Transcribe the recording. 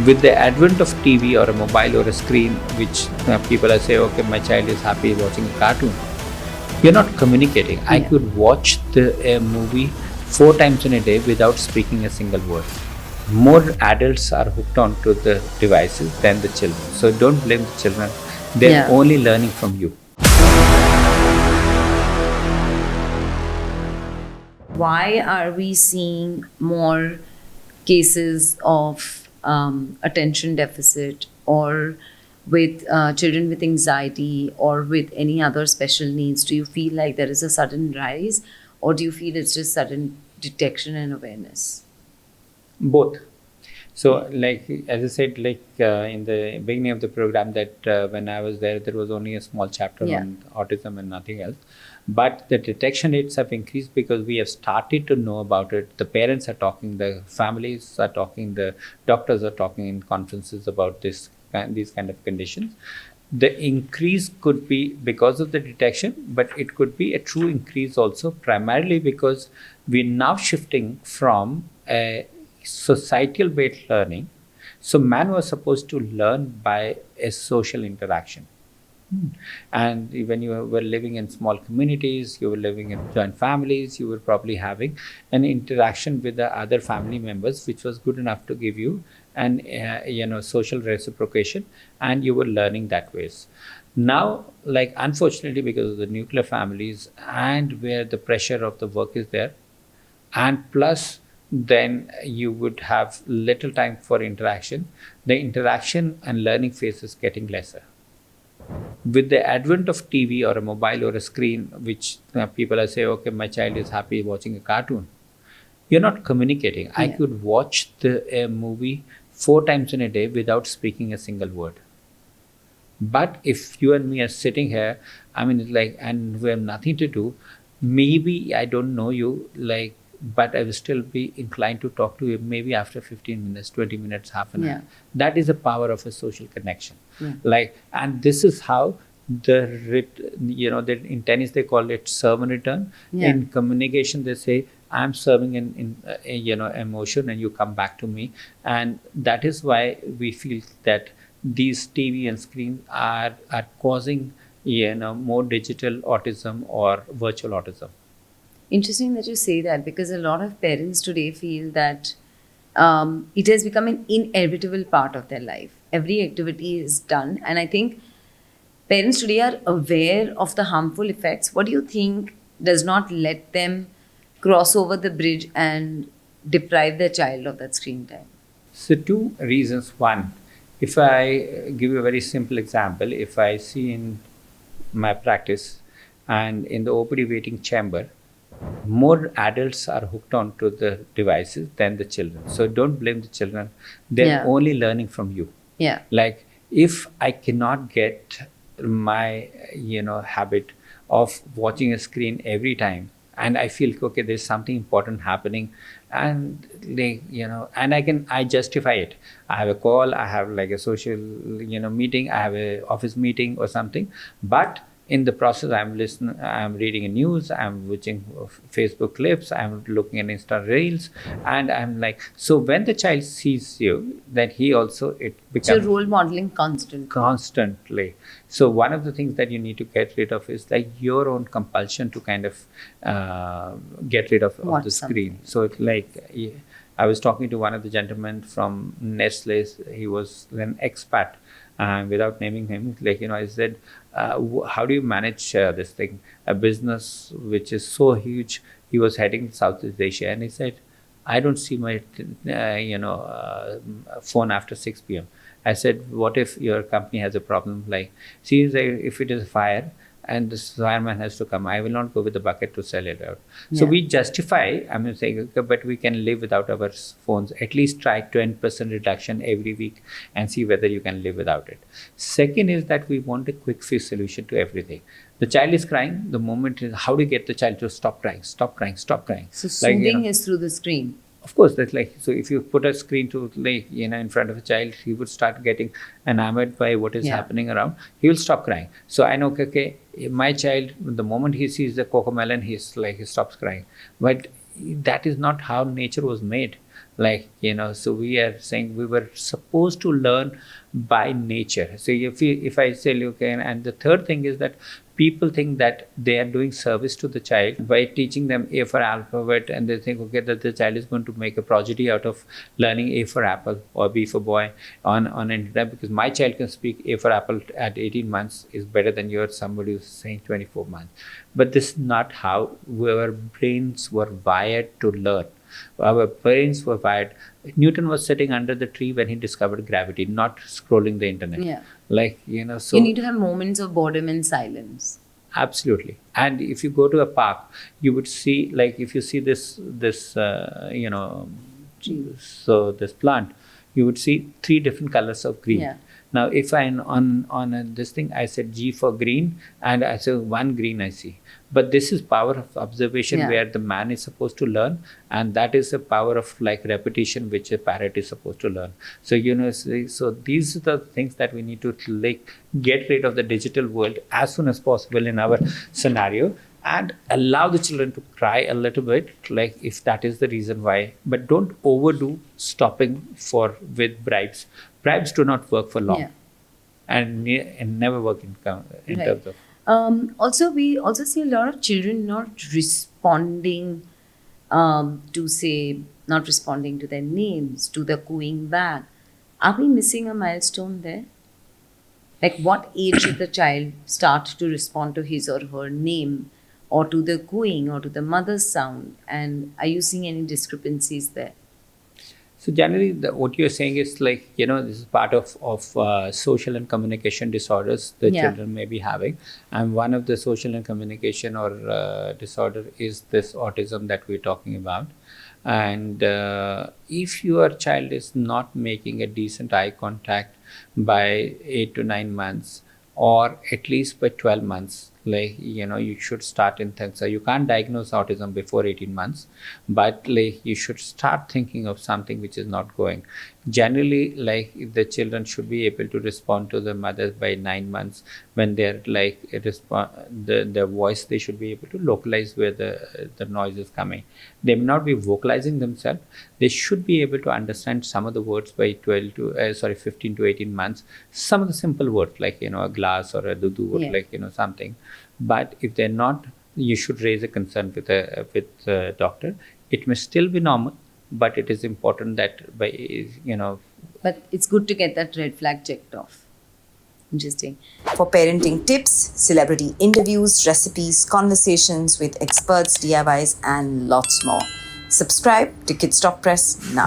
With the advent of TV or a mobile or a screen, which people are saying, okay, my child is happy watching a cartoon, you're not communicating. I could watch a movie 4 times in a day without speaking a single word. More adults are hooked onto the devices than the children. So don't blame the children. They're only learning from you. Why are we seeing more cases of attention deficit or with children with anxiety or with any other special needs? Do you feel like there is a sudden rise, or do you feel it's just sudden detection and awareness? Both. So, like as I said, in the beginning of the program, that when I was there was only a small chapter on autism and nothing else. But the detection rates have increased because we have started to know about it. The parents are talking, the families are talking, the doctors are talking in conferences about these kind of conditions. The increase could be because of the detection, but it could be a true increase also, primarily because we're now shifting from a societal based learning. So man was supposed to learn by a social interaction. And when you were living in small communities, you were living in joint families, you were probably having an interaction with the other family members, which was good enough to give you an social reciprocation, and you were learning that ways. Now, like unfortunately, because of the nuclear families and where the pressure of the work is there, and plus then you would have little time for interaction. The interaction and learning phase is getting lesser. With the advent of TV or a mobile or a screen, which people are saying, okay, my child is happy watching a cartoon, you're not communicating. I could watch a movie 4 times in a day without speaking a single word. But if you and me are sitting here, I mean, it's like, and we have nothing to do, maybe I don't know you, but I will still be inclined to talk to you maybe after 15 minutes, 20 minutes, half an hour. That is the power of a social connection. And this is how in tennis they call it serve and return. In communication they say, I'm serving in emotion and you come back to me. And that is why we feel that these TV and screens are causing more digital autism or virtual autism. Interesting that you say that, because a lot of parents today feel that it has become an inevitable part of their life. Every activity is done, and I think parents today are aware of the harmful effects. What do you think does not let them cross over the bridge and deprive their child of that screen time? So, two reasons. One, if I give you a very simple example, if I see in my practice and in the OPD waiting chamber, more adults are hooked onto the devices than the children. So don't blame the children. They're only learning from you. Like if I cannot get my habit of watching a screen every time, and I feel okay, there's something important happening, and I justify it. I have a call, I have like a social meeting, I have a office meeting or something, but in the process, I'm listening, I'm reading news, I'm watching Facebook clips, I'm looking at Insta reels, and I'm like, so when the child sees you, then he also, it becomes. So role modeling constantly. So one of the things that you need to get rid of is like your own compulsion to kind of get rid of the screen. So it's like, I was talking to one of the gentlemen from Nestle. He was an expat. Without naming him, I said, how do you manage this thing? A business which is so huge. He was heading Southeast Asia, and he said, I don't see my phone after 6 p.m. I said, what if your company has a problem? See, if it is a fire and the fireman has to come, I will not go with the bucket to sell it out. So we justify, I'm saying, okay, but we can live without our phones. At least try 20% reduction every week and see whether you can live without it. Second is that we want a quick fix solution to everything. The child is crying, the moment is, how do you get the child to stop crying, stop crying, stop crying? So soothing is through the screen. Of course, that's so if you put a screen to in front of a child, he would start getting enamored by what is happening around. He will stop crying. So I know, okay, my child, the moment he sees the cocomelon, he stops crying. But that is not how nature was made. Like, so we are saying we were supposed to learn by nature. So if I say, okay, and the third thing is that people think that they are doing service to the child by teaching them A for alphabet, and they think, okay, that the child is going to make a prodigy out of learning A for apple or B for boy on internet, because my child can speak A for apple at 18 months is better than somebody who's saying 24 months. But this is not how our brains were wired to learn. Our brains were wired. Newton was sitting under the tree when he discovered gravity, not scrolling the internet. Yeah. Like, so you need to have moments of boredom and silence. absolutely. And if you go to a park, you would see, like, if you see this so this plant, you would see 3 different colors of green. Yeah. Now, if I on this thing, I said G for green, and I said 1 green I see. But this is power of observation, Yeah. where the man is supposed to learn, and that is the power of like repetition, which a parrot is supposed to learn. So so these are the things that we need to like get rid of the digital world as soon as possible in our scenario, and allow the children to cry a little bit, like if that is the reason why. But don't overdo stopping with bribes. Bribes do not work for long, Yeah. and never work in Right. terms of. Also, we also see a lot of children not responding not responding to their names, to the cooing back. Are we missing a milestone there? Like, what age should the child start to respond to his or her name, or to the cooing, or to the mother's sound? And are you seeing any discrepancies there? So generally, what you're saying is like, this is part of social and communication disorders the Yeah. children may be having, and one of the social and communication or disorder is this autism that we're talking about. And if your child is not making a decent eye contact by 8 to 9 months, or at least by 12 months, like, you should start in so you can't diagnose autism before 18 months, but like you should start thinking of something which is not going. Generally, like, if the children should be able to respond to the mothers by 9 months, when they're like the voice, they should be able to localize where the noise is coming. They may not be vocalizing themselves. They should be able to understand some of the words by 15 to 18 months. Some of the simple words, like, a glass or a dudu, or Yeah. like, something. But if they're not, you should raise a concern with a doctor. It may still be normal, but it is important that But it's good to get that red flag checked off. Interesting. For parenting tips, celebrity interviews, recipes, conversations with experts, DIYs, and lots more. Subscribe to Kidsstoppress now.